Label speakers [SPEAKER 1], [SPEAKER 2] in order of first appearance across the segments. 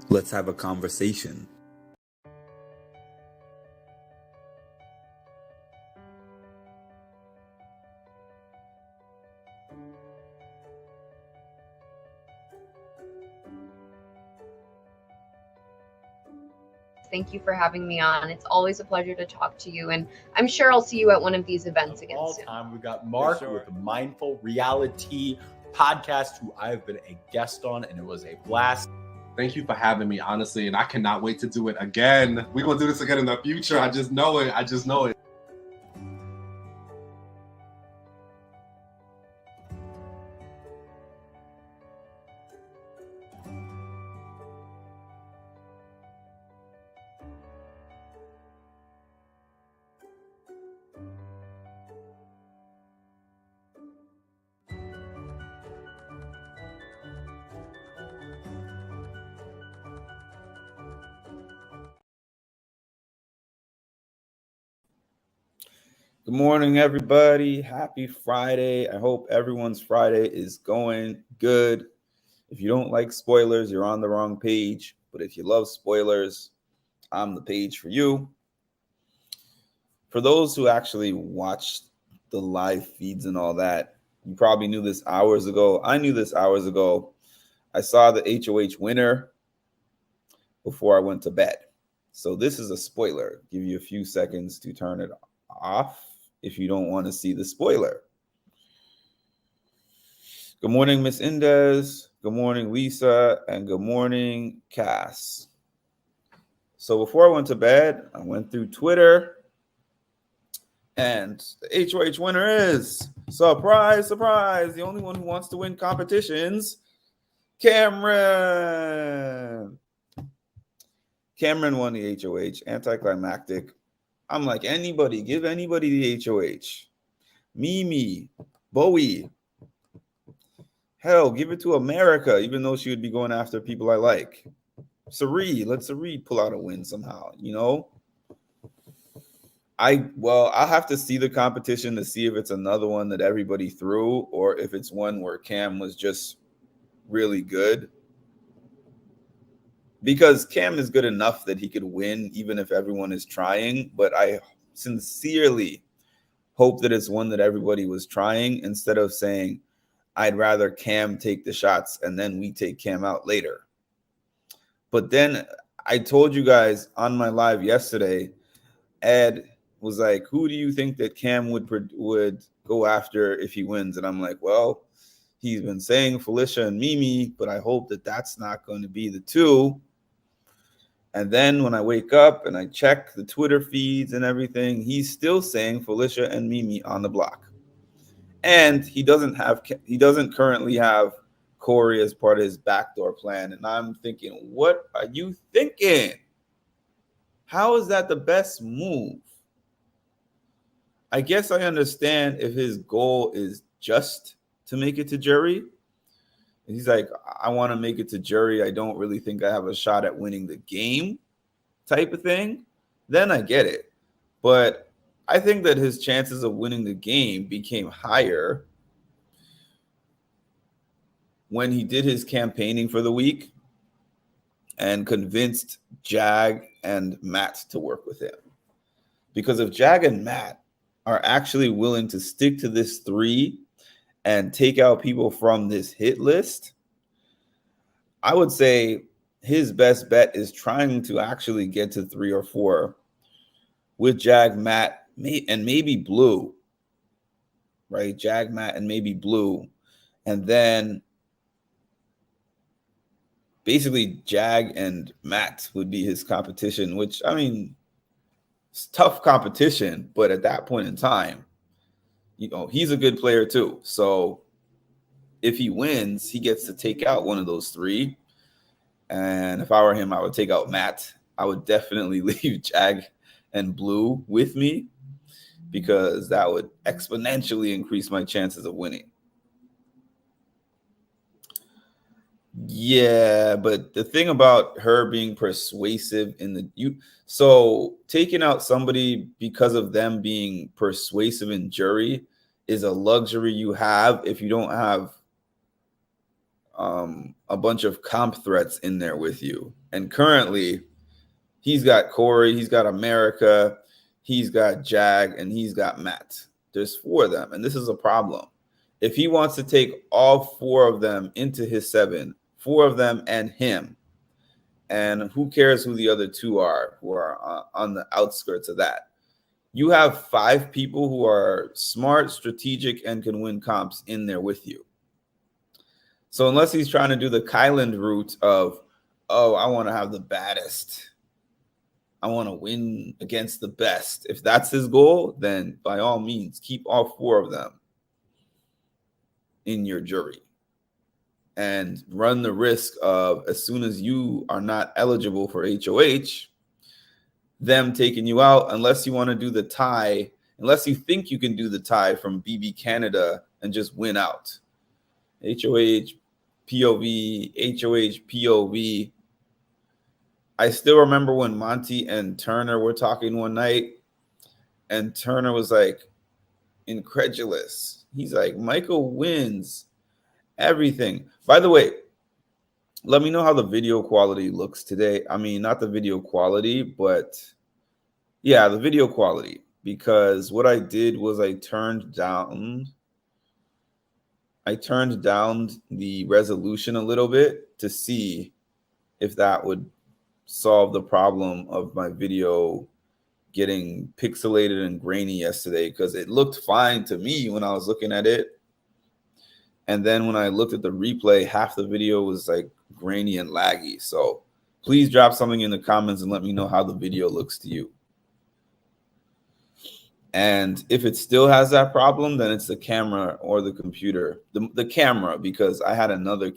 [SPEAKER 1] Let's have a conversation.
[SPEAKER 2] Thank you for having me on. It's always a pleasure to talk to you, and I'm sure I'll see you at one of these events again
[SPEAKER 3] all
[SPEAKER 2] soon.
[SPEAKER 3] time, we got Mark with Mindful Reality Podcast, who I've been a guest on, and it was a blast.
[SPEAKER 4] Thank you for having me, honestly, and I cannot wait to do it again. We're going to do this again in the future. I just know it.
[SPEAKER 1] Good morning, everybody. Happy Friday. I hope everyone's Friday is going good. If you don't like spoilers, you're on the wrong page. But if you love spoilers, I'm the page for you. For those who actually watched the live feeds and all that, you probably knew this hours ago. I knew this hours ago. I saw the HOH winner before I went to bed. So this is a spoiler. Give you a few seconds to turn it off if you don't want to see the spoiler. Good morning, Miss Indez. Good morning, Lisa. And good morning, Cass. So before I went to bed, I went through Twitter. And the HOH winner is, surprise, surprise, the only one who wants to win competitions, Cameron. Cameron won the HOH, anticlimactic. I'm like, anybody, give anybody the HOH. Mimi, Bowie. Hell, give it to America, even though she would be going after people I like. Sari, let Sari pull out a win somehow, you know? I'll have to see the competition to see if it's another one that everybody threw or if it's one where Cam was just really good. Because Cam is good enough that he could win even if everyone is trying. But I sincerely hope that it's one that everybody was trying instead of saying, I'd rather Cam take the shots and then we take Cam out later. But then I told you guys on my live yesterday, Ed was like, who do you think that Cam would go after if he wins? And I'm like, well, he's been saying Felicia and Mimi, but I hope that that's not going to be the two. And then when I wake up and I check the Twitter feeds and everything, he's still saying Felicia and Mimi on the block. And he doesn't currently have Corey as part of his backdoor plan. And I'm thinking, what are you thinking? How is that the best move? I guess I understand if his goal is just to make it to jury. He's like, I want to make it to jury. I don't really think I have a shot at winning the game type of thing. Then I get it. But I think that his chances of winning the game became higher when he did his campaigning for the week and convinced Jag and Matt to work with him. Because if Jag and Matt are actually willing to stick to this 3 and take out people from this hit list, I would say his best bet is trying to actually get to 3 or 4 with Jag, Matt, and maybe Blue, right? Jag, Matt, and maybe Blue. And then basically Jag and Matt would be his competition, which, I mean, it's tough competition, but at that point in time, you know, he's a good player too. So if he wins, he gets to take out one of those 3. And if I were him, I would take out Matt. I would definitely leave Jag and Blue with me because that would exponentially increase my chances of winning. Yeah, but the thing about her being persuasive so taking out somebody because of them being persuasive in jury is a luxury you have if you don't have a bunch of comp threats in there with you. And currently, he's got Corey, he's got America, he's got Jag, and he's got Matt. There's 4 of them, and this is a problem. If he wants to take all 4 of them into his 7, 4 of them and him, and who cares who the other 2 are, who are on the outskirts of that. You have 5 people who are smart, strategic, and can win comps in there with you. So unless he's trying to do the Kyland route of, oh, I want to have the baddest, I want to win against the best. If that's his goal, then by all means, keep all 4 of them in your jury and run the risk of, as soon as you are not eligible for HOH, them taking you out, unless you want to do the tie, unless you think you can do the tie from BB Canada and just win out. HOH, POV, HOH, POV. I still remember when Monty and Turner were talking one night, and Turner was like incredulous. He's like, Michael wins everything. By the way, let me know how the video quality looks today. I mean, not the video quality, but yeah, the video quality. Because what I did was I turned down the resolution a little bit to see if that would solve the problem of my video getting pixelated and grainy yesterday, because it looked fine to me when I was looking at it. And then when I looked at the replay, half the video was like grainy and laggy. So please drop something in the comments and let me know how the video looks to you. And if it still has that problem, then it's the camera or the computer. The camera, because I had another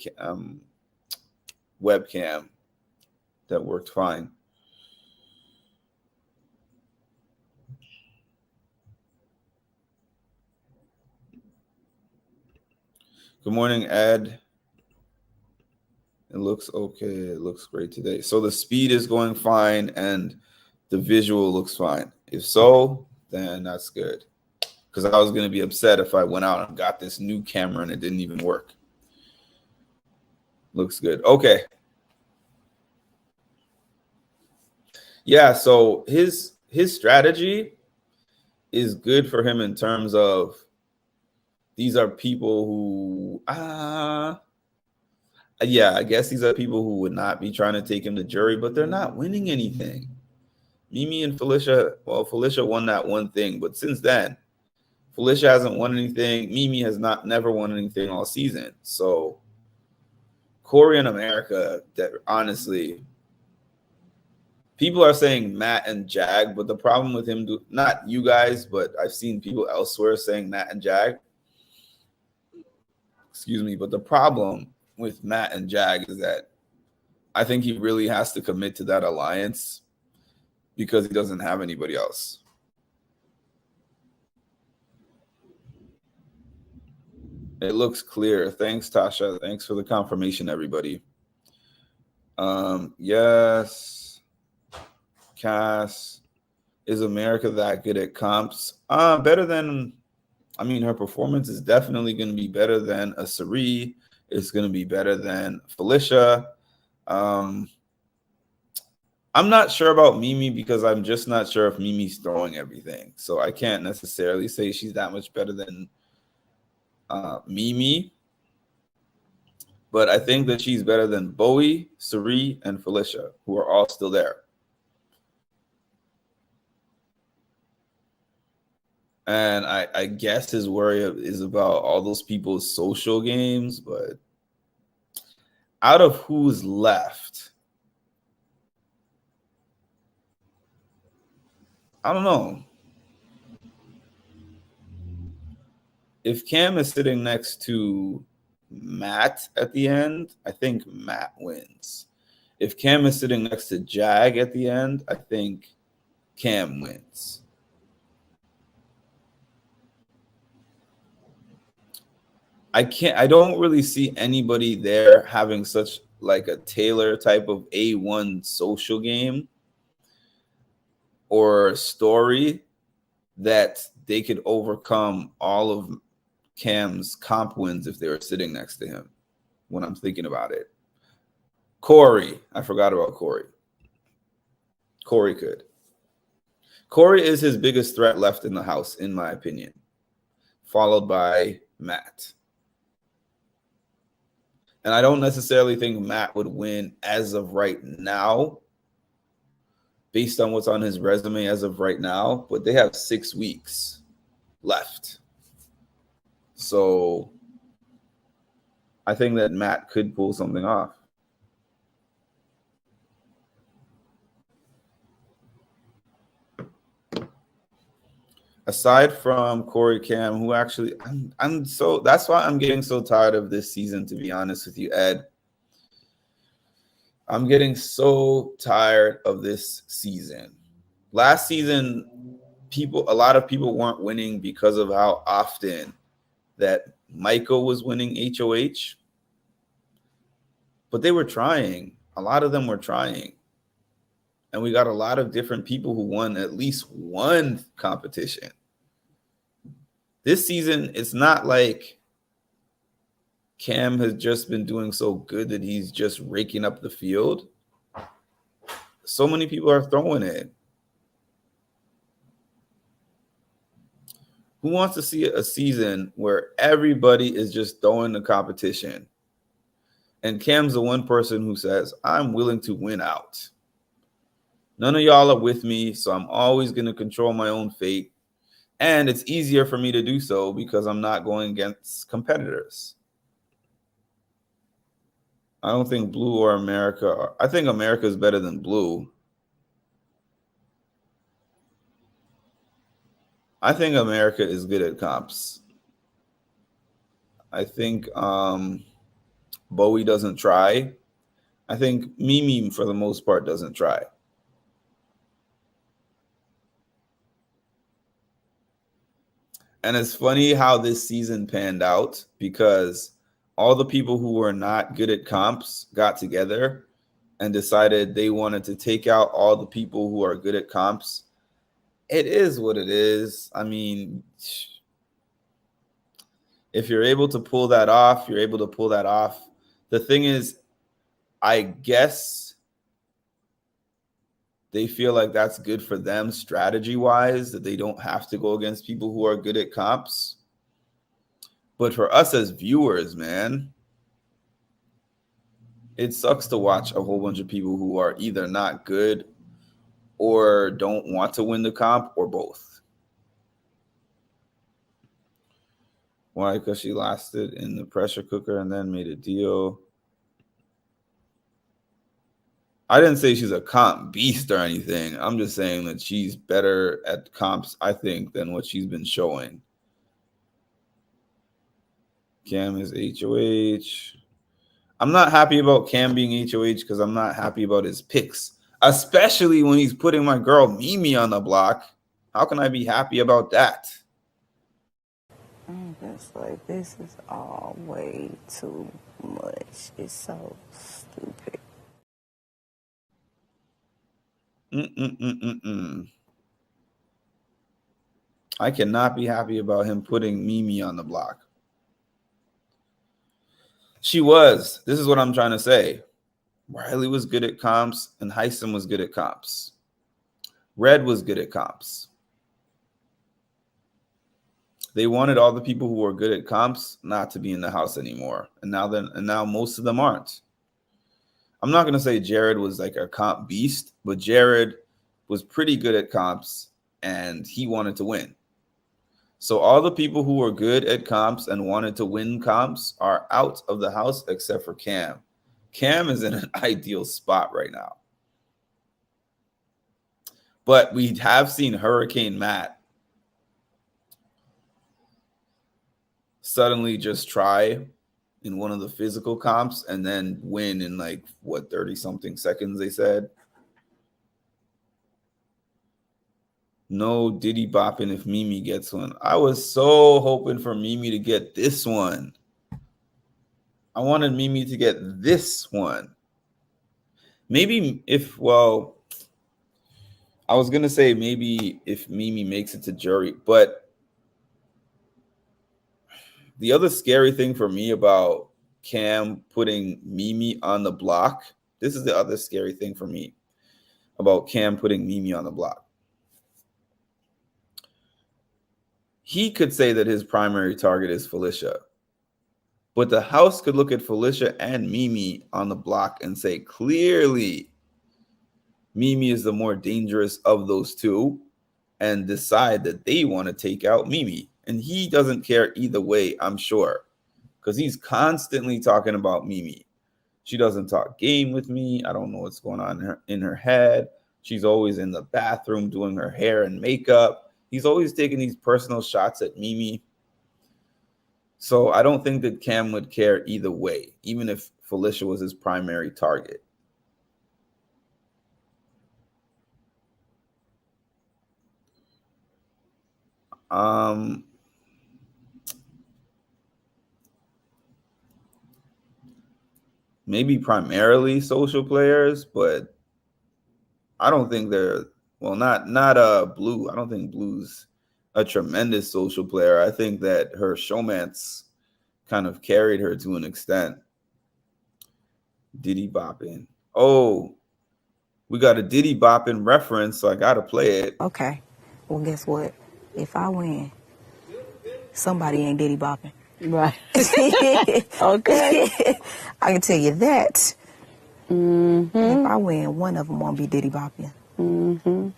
[SPEAKER 1] webcam that worked fine. Good morning, Ed. It looks okay. It looks great today. So the speed is going fine and the visual looks fine. If so, then that's good. Because I was going to be upset if I went out and got this new camera and it didn't even work. Looks good. Okay. Yeah, so his strategy is good for him in terms of these are people who, yeah, I guess these are people who would not be trying to take him to jury, but they're not winning anything. Mimi and Felicia, well, Felicia won that one thing, but since then, Felicia hasn't won anything. Mimi has never won anything all season. So Corey and America, that honestly, people are saying Matt and Jag, but the problem with him, not you guys, but I've seen people elsewhere saying Matt and Jag. Excuse me, but the problem with Matt and Jag is that I think he really has to commit to that alliance because he doesn't have anybody else. It looks clear. Thanks, Tasha. Thanks for the confirmation, everybody. Yes. Cass, is America that good at comps? Better than, I mean, her performance is definitely going to be better than a Sari. It's going to be better than Felicia. I'm not sure about Mimi because I'm just not sure if Mimi's throwing everything. So I can't necessarily say she's that much better than Mimi. But I think that she's better than Bowie, Sari, and Felicia, who are all still there. And I guess his worry is about all those people's social games, but out of who's left, I don't know. If Cam is sitting next to Matt at the end, I think Matt wins. If Cam is sitting next to Jag at the end, I think Cam wins. I don't really see anybody there having such like a Taylor type of A1 social game or story that they could overcome all of Cam's comp wins if they were sitting next to him. when I'm thinking about it. Corey. I forgot about Corey. Corey could. Corey is his biggest threat left in the house, in my opinion, followed by Matt. And I don't necessarily think Matt would win as of right now, based on what's on his resume as of right now, but they have 6 weeks left. So I think that Matt could pull something off. Aside from Corey Cam, who actually I'm so that's why I'm getting so tired of this season, to be honest with you, Ed. I'm getting so tired of this season. Last season, a lot of people weren't winning because of how often that Michael was winning HOH. But they were trying. A lot of them were trying. And we got a lot of different people who won at least one competition. This season, it's not like Cam has just been doing so good that he's just raking up the field. So many people are throwing it. Who wants to see a season where everybody is just throwing the competition? And Cam's the one person who says, I'm willing to win out. None of y'all are with me, so I'm always going to control my own fate. And it's easier for me to do so because I'm not going against competitors. I don't think Blue or America I think America is better than Blue. I think America is good at comps. I think Bowie doesn't try. I think Mimi, for the most part, doesn't try. And it's funny how this season panned out because all the people who were not good at comps got together and decided they wanted to take out all the people who are good at comps. It is what it is. I mean, if you're able to pull that off, you're able to pull that off. The thing is, I guess they feel like that's good for them strategy-wise, that they don't have to go against people who are good at comps. But for us as viewers, man, it sucks to watch a whole bunch of people who are either not good or don't want to win the comp or both. Why? Because she lasted in the pressure cooker and then made a deal. I didn't say she's a comp beast or anything. I'm just saying that she's better at comps, I think, than what she's been showing. Cam is HOH. I'm not happy about Cam being HOH because I'm not happy about his picks, especially when he's putting my girl Mimi on the block. How can I be happy about that?
[SPEAKER 5] I'm just like, this is all way too much. It's so stupid.
[SPEAKER 1] I cannot be happy about him putting Mimi on the block. She was. This is what I'm trying to say. Riley was good at comps, and Heisen was good at comps. Red was good at comps. They wanted all the people who were good at comps not to be in the house anymore, and now most of them aren't. I'm not going to say Jared was like a comp beast, but Jared was pretty good at comps, and he wanted to win. So all the people who were good at comps and wanted to win comps are out of the house except for Cam. Cam is in an ideal spot right now. But we have seen Hurricane Matt suddenly just try in one of the physical comps and then win in 30-something seconds, they said. No Diddy bopping if Mimi gets one. I was so hoping for Mimi to get this one. I wanted Mimi to get this one. Maybe I was going to say maybe if Mimi makes it to jury, but the other scary thing for me about Cam putting Mimi on the block. This is the other scary thing for me about Cam putting Mimi on the block. He could say that his primary target is Felicia, but the house could look at Felicia and Mimi on the block and say clearly Mimi is the more dangerous of those two and decide that they want to take out Mimi. And he doesn't care either way, I'm sure, because he's constantly talking about Mimi. She doesn't talk game with me. I don't know what's going on in her head. She's always in the bathroom doing her hair and makeup. He's always taking these personal shots at Mimi. So I don't think that Cam would care either way, even if Felicia was his primary target. Maybe primarily social players, but I don't think they're not Blue. I don't think Blue's a tremendous social player. I think that her showmance kind of carried her to an extent. Diddy bopping. Oh, we got a Diddy bopping reference, so I gotta play it.
[SPEAKER 5] Okay. Well, guess what? If I win, somebody ain't Diddy bopping.
[SPEAKER 6] Right.
[SPEAKER 5] Okay. I can tell you that.
[SPEAKER 6] Mm-hmm.
[SPEAKER 5] If I win, one of them won't be Diddy bopping.
[SPEAKER 6] Mm-hmm.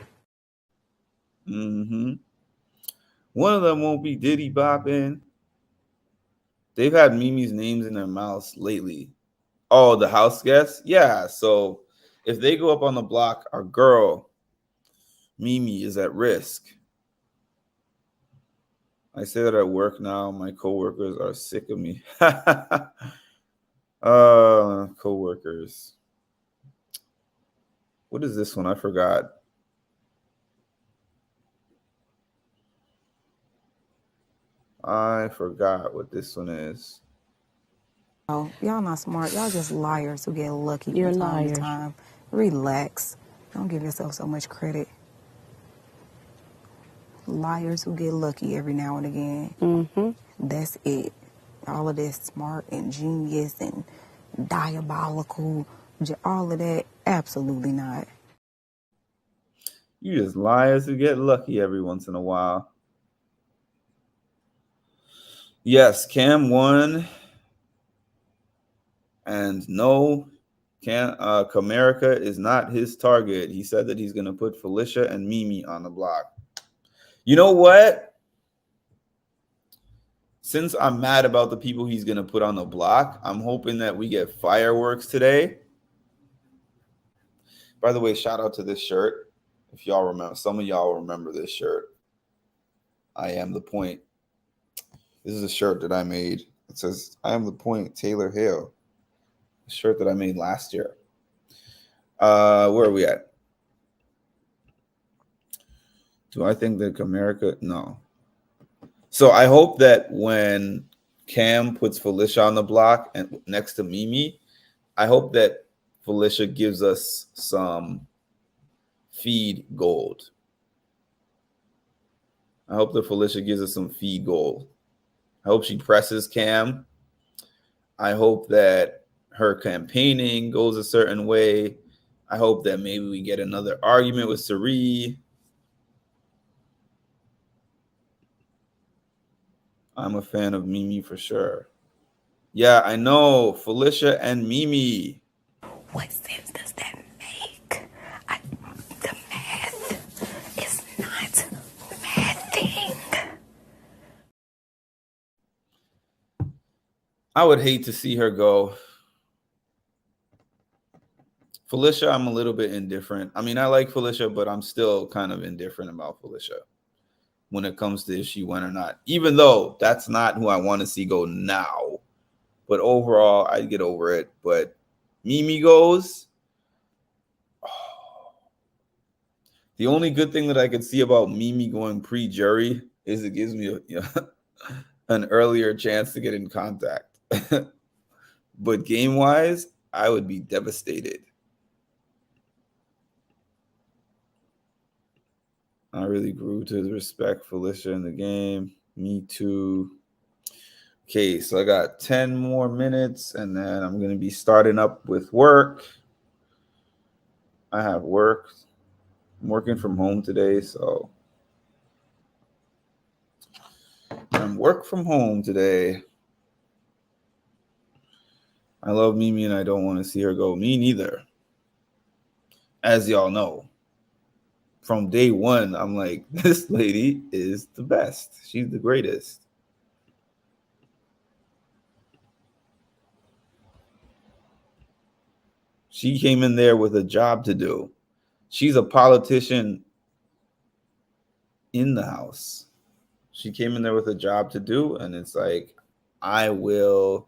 [SPEAKER 1] Mm-hmm. One of them won't be Diddy bopping. They've had Mimi's names in their mouths lately. Oh, the house guests? Yeah. So if they go up on the block, our girl, Mimi, is at risk. I say that at work now. My coworkers are sick of me. Coworkers. What is this one? I forgot. I forgot what this one is.
[SPEAKER 5] Oh, y'all not smart. Y'all just liars who get lucky
[SPEAKER 6] You're
[SPEAKER 5] from time
[SPEAKER 6] liars.
[SPEAKER 5] to time. Relax. Don't give yourself so much credit. Liars who get lucky every now and again.
[SPEAKER 6] Mm-hmm.
[SPEAKER 5] That's it. All of this smart and genius and diabolical, all of that, absolutely not.
[SPEAKER 1] You just liars who get lucky every once in a while. Yes, Cam won. And no, Comerica is not his target. He said that he's going to put Felicia and Mimi on the block. You know what? Since I'm mad about the people he's going to put on the block, I'm hoping that we get fireworks today. By the way, shout out to this shirt. If y'all remember, some of y'all remember this shirt. I am the point. This is a shirt that I made. It says, I am the point, Taylor Hale. A shirt that I made last year. Where are we at? Do I think that Comerica? No. So I hope that when Cam puts Felicia on the block and next to Mimi, I hope that Felicia gives us some feed gold. I hope that Felicia gives us some feed gold. I hope she presses Cam. I hope that her campaigning goes a certain way. I hope that maybe we get another argument with Sari. I'm a fan of Mimi for sure. Yeah, I know. Felicia and Mimi.
[SPEAKER 5] What sense does that make? The math is not mathing.
[SPEAKER 1] I would hate to see her go. Felicia, I'm a little bit indifferent. I mean, I like Felicia, but I'm still kind of indifferent about Felicia when it comes to if she went or not, even though that's not who I want to see go now. But overall, I'd get over it. But Mimi goes. Oh. The only good thing that I could see about Mimi going pre-jury is it gives me an earlier chance to get in contact. But game-wise, I would be devastated. I really grew to respect Felicia in the game. Me too. Okay, so I got 10 more minutes and then I'm going to be starting up with work. I have work. I'm working from home today, so I'm work from home today. I love Mimi and I don't want to see her go. Me neither. As y'all know, from day one, I'm like, this lady is the best. She's the greatest. She came in there with a job to do. She's a politician in the house. She came in there with a job to do, and it's like, I will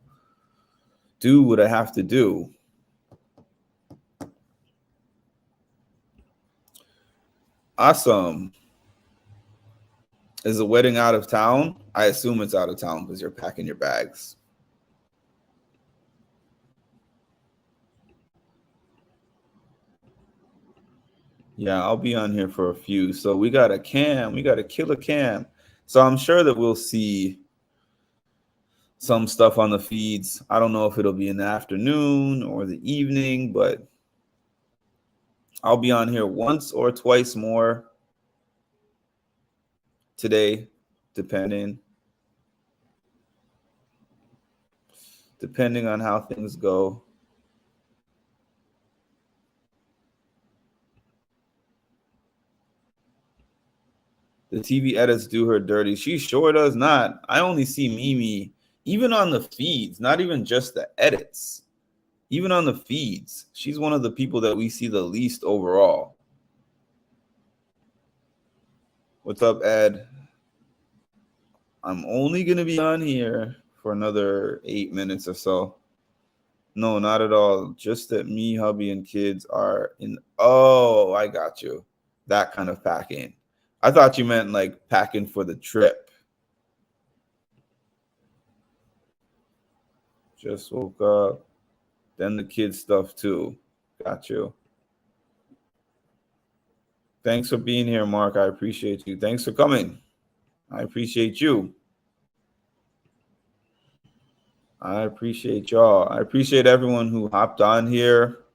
[SPEAKER 1] do what I have to do. Awesome. Is the wedding out of town? I assume it's out of town because you're packing your bags. Yeah, I'll be on here for a few. So we got a cam. We got a killer cam. So I'm sure that we'll see some stuff on the feeds. I don't know if it'll be in the afternoon or the evening, but I'll be on here once or twice more today, depending on how things go. The TV edits do her dirty. She sure does not. I only see Mimi, even on the feeds, not even just the edits. Even on the feeds, she's one of the people that we see the least overall. What's up, Ed? I'm only going to be on here for another 8 minutes or so. No, not at all. Just that me, hubby, and kids are in. Oh, I got you. That kind of packing. I thought you meant like packing for the trip. Just woke up. Then the kids stuff too. Got you. Thanks for being here, Mark. I appreciate you. Thanks for coming. I appreciate you. I appreciate y'all. I appreciate everyone who hopped on here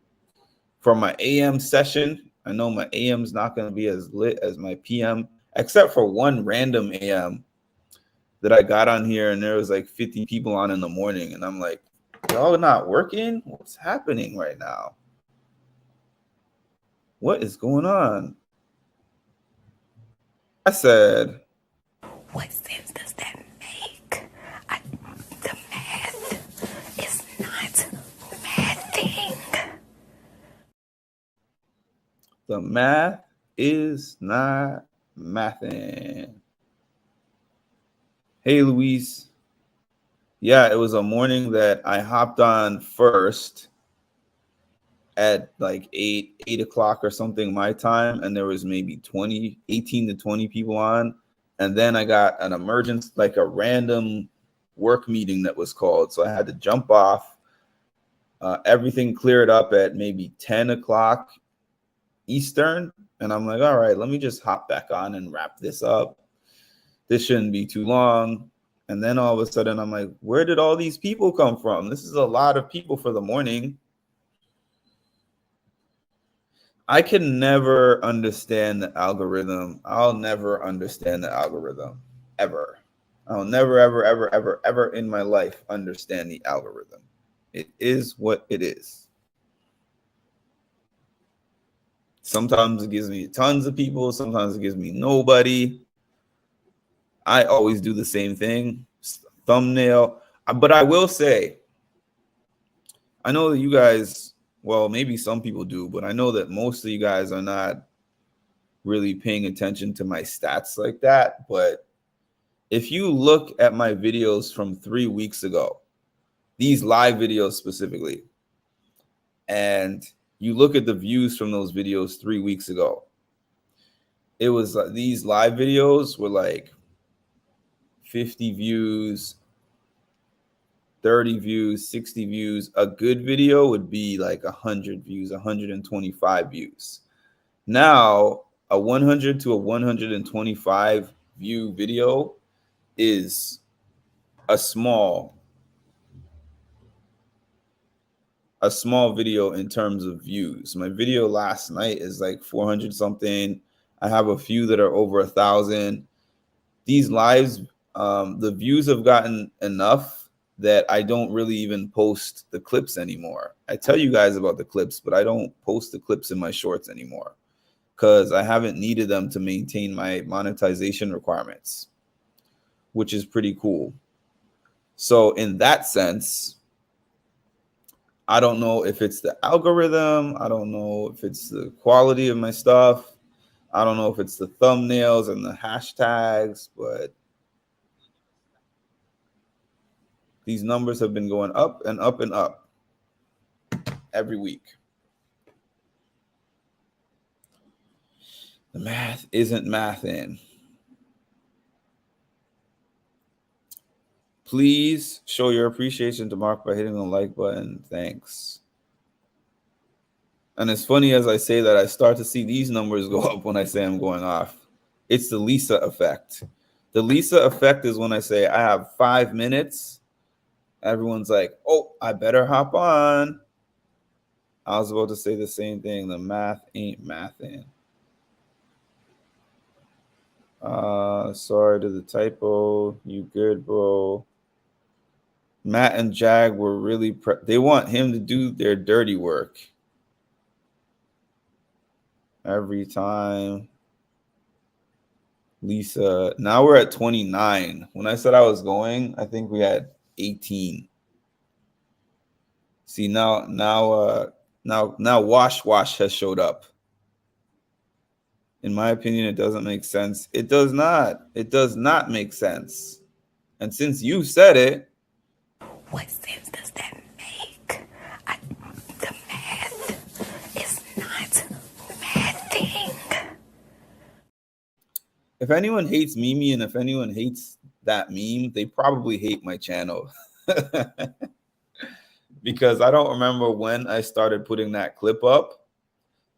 [SPEAKER 1] for my AM session. I know my AM's not going to be as lit as my PM, except for one random AM that I got on here, and there was like 50 people on in the morning, and I'm like, y'all not working? What's happening right now? What is going on? I said,
[SPEAKER 5] What sense does that make? The math is not mathing.
[SPEAKER 1] the math is not mathing. Hey, Luis. Yeah, it was a morning that I hopped on first at like 8 o'clock or something my time, and there was maybe 18 to 20 people on. And then I got an emergency, like a random work meeting that was called. So I had to jump off. Everything cleared up at maybe 10 o'clock Eastern. And I'm like, all right, let me just hop back on and wrap this up. This shouldn't be too long. And then all of a sudden, I'm like, where did all these people come from? This is a lot of people for the morning. I can never understand the algorithm. I'll never understand the algorithm, ever. I'll never, ever, ever, ever, ever in my life understand the algorithm. It is what it is. Sometimes it gives me tons of people. Sometimes it gives me nobody. I always do the same thing, thumbnail. But I will say, I know that you guys, well, maybe some people do, but I know that most of you guys are not really paying attention to my stats like that. But if you look at my videos from 3 weeks ago, these live videos specifically, and you look at the views from those videos 3 weeks ago, it was like these live videos were like 50 views, 30 views, 60 views. A good video would be like 100 views, 125 views. Now, a 100 to a 125 view video is a small video in terms of views. My video last night is like 400 something. I have a few that are over 1,000. These lives, the views have gotten enough that I don't really even post the clips anymore. I tell you guys about the clips, but I don't post the clips in my shorts anymore because I haven't needed them to maintain my monetization requirements, which is pretty cool. So in that sense, I don't know if it's the algorithm. I don't know if it's the quality of my stuff. I don't know if it's the thumbnails and the hashtags, but these numbers have been going up and up and up every week. The math isn't mathing. Please show your appreciation to Mark by hitting the like button. Thanks. And as funny as I say that, I start to see these numbers go up when I say I'm going off. It's the Lisa effect. The Lisa effect is when I say I have 5 minutes. Everyone's like, oh, I better hop on. I was about to say the same thing. The math ain't mathing. Sorry to the typo. You good, bro? Matt and Jag were really they want him to do their dirty work every time. Lisa, now we're at 29. When I said I was going, I think we had 18. See, now Wash has showed up. In my opinion, it doesn't make sense. It does not. It does not make sense. And since you said it,
[SPEAKER 5] What sense does that make? The math is not mathing.
[SPEAKER 1] if anyone hates Mimi and if anyone hates that meme, they probably hate my channel. Because I don't remember when I started putting that clip up,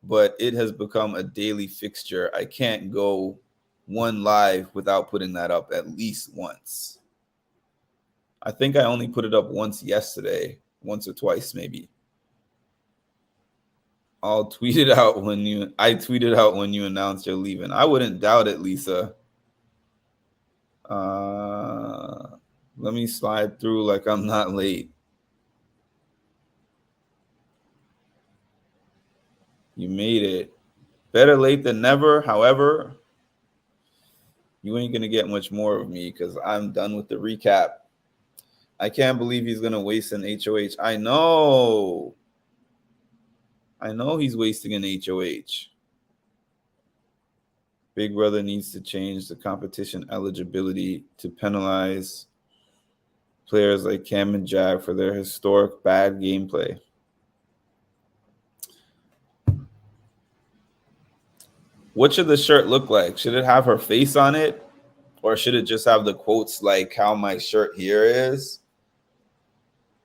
[SPEAKER 1] but it has become a daily fixture. I can't go one live without putting that up at least once. I think I only put it up once yesterday, once or twice maybe. I tweeted out when you announced you're leaving. I wouldn't doubt it, Lisa. Let me slide through like I'm not late. You made it. Better late than never. However, you ain't going to get much more of me because I'm done with the recap. I can't believe he's going to waste an HOH. I know he's wasting an HOH. Big Brother needs to change the competition eligibility to penalize players like Cam and Jag for their historic bad gameplay. What should the shirt look like? Should it have her face on it? Or should it just have the quotes like how my shirt here is?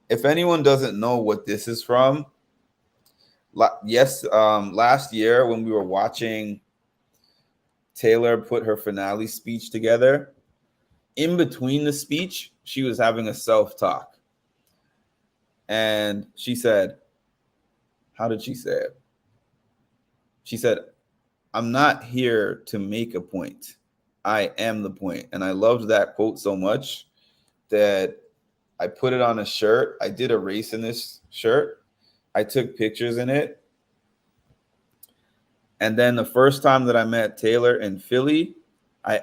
[SPEAKER 1] If anyone doesn't know what this is from, last year when we were watching Taylor put her finale speech together, in between the speech, she was having a self-talk. And she said, how did she say it? She said, I'm not here to make a point. I am the point. And I loved that quote so much that I put it on a shirt. I did a race in this shirt. I took pictures in it. And then the first time that I met Taylor in Philly, I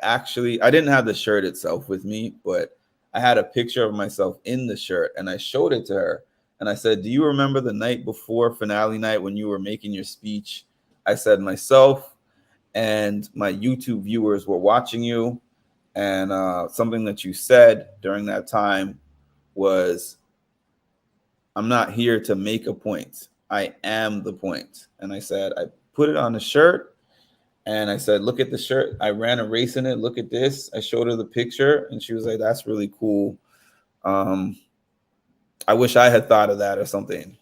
[SPEAKER 1] didn't have the shirt itself with me, but I had a picture of myself in the shirt and I showed it to her. And I said, do you remember the night before finale night when you were making your speech? I said, myself and my YouTube viewers were watching you. And something that you said during that time was, I'm not here to make a point. I am the point. And I said, I put it on a shirt and I said, look at the shirt. I ran a race in it. Look at this. I showed her the picture and she was like, that's really cool. I wish I had thought of that or something.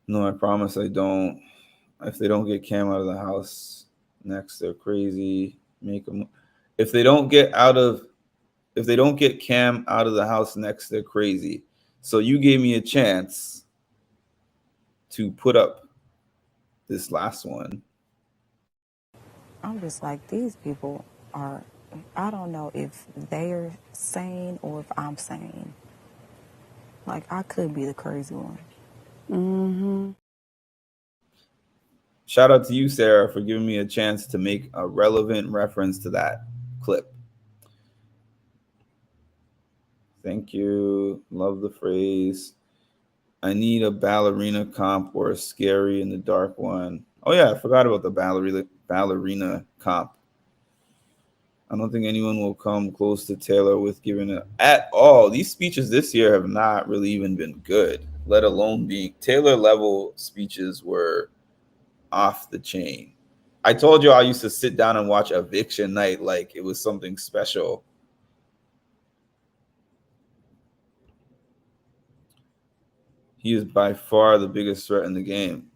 [SPEAKER 1] No, I promise I don't. If they don't get Cam out of the house next, they're crazy. Make them. If they don't get Cam out of the house next, they're crazy. So you gave me a chance to put up this last one.
[SPEAKER 5] I'm just like, these people are, I don't know if they're sane or if I'm sane. Like, I could be the crazy one.
[SPEAKER 6] Mm-hmm.
[SPEAKER 1] Shout out to you, Sarah, for giving me a chance to make a relevant reference to that clip. Thank you. Love the phrase. I need a ballerina comp or a scary in the dark one. Oh, yeah, I forgot about the ballerina comp. I don't think anyone will come close to Taylor with giving it at all. These speeches this year have not really even been good, let alone being Taylor level speeches were off the chain. I told you I used to sit down and watch Eviction Night like it was something special. He is by far the biggest threat in the game.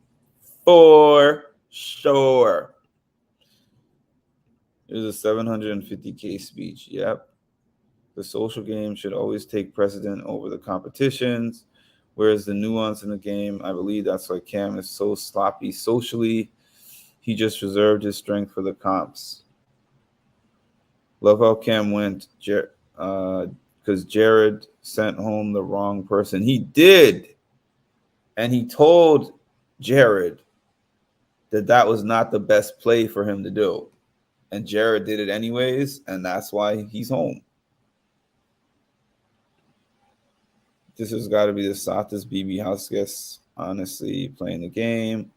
[SPEAKER 1] For sure. It was a 750K speech. Yep. The social game should always take precedent over the competitions, whereas the nuance in the game, I believe that's why Cam is so sloppy socially. He just reserved his strength for the comps. Love how Cam went because Jared sent home the wrong person. He did. And he told Jared that was not the best play for him to do. And Jared did it anyways, and that's why he's home. This has got to be the softest BB house guest, honestly, playing the game.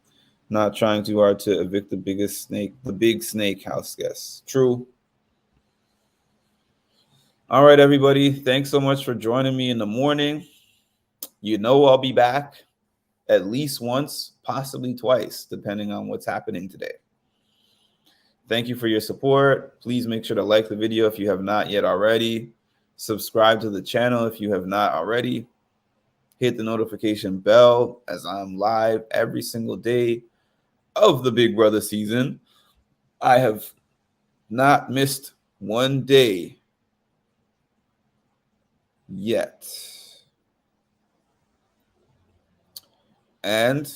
[SPEAKER 1] Not trying too hard to evict the big snake house guest. True. All right, everybody. Thanks so much for joining me in the morning. You know I'll be back at least once, possibly twice, depending on what's happening today. Thank you for your support. Please make sure to like the video if you have not yet already. Subscribe to the channel if you have not already. Hit the notification bell as I'm live every single day of the Big Brother season. I have not missed one day yet. And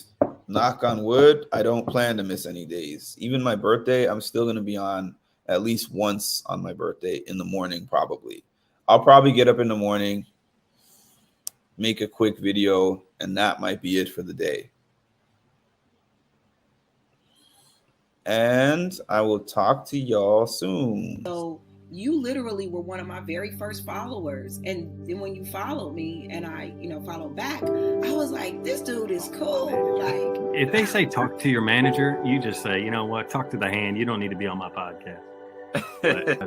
[SPEAKER 1] knock on wood, I don't plan to miss any days. Even my birthday, I'm still going to be on at least once on my birthday in the morning, probably. I'll probably get up in the morning, make a quick video, and that might be it for the day. And I will talk to y'all soon.
[SPEAKER 7] So you literally were one of my very first followers. And then when you followed me and I, followed back, I was like, this dude is cool. Like,
[SPEAKER 8] if they say talk to your manager, you just say, you know what, talk to the hand. You don't need to be on my podcast. But,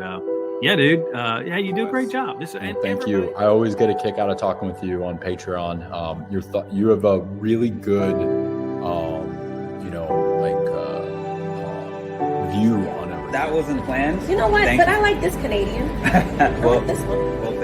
[SPEAKER 8] yeah, dude. Yeah, you do a great job.
[SPEAKER 3] Thank you. I always get a kick out of talking with you on Patreon. You have a really good, view on it.
[SPEAKER 9] That wasn't planned.
[SPEAKER 10] You know what?
[SPEAKER 9] Thank
[SPEAKER 10] but
[SPEAKER 9] you.
[SPEAKER 10] I like this Canadian.
[SPEAKER 9] Well,
[SPEAKER 10] I like this one.
[SPEAKER 9] Well,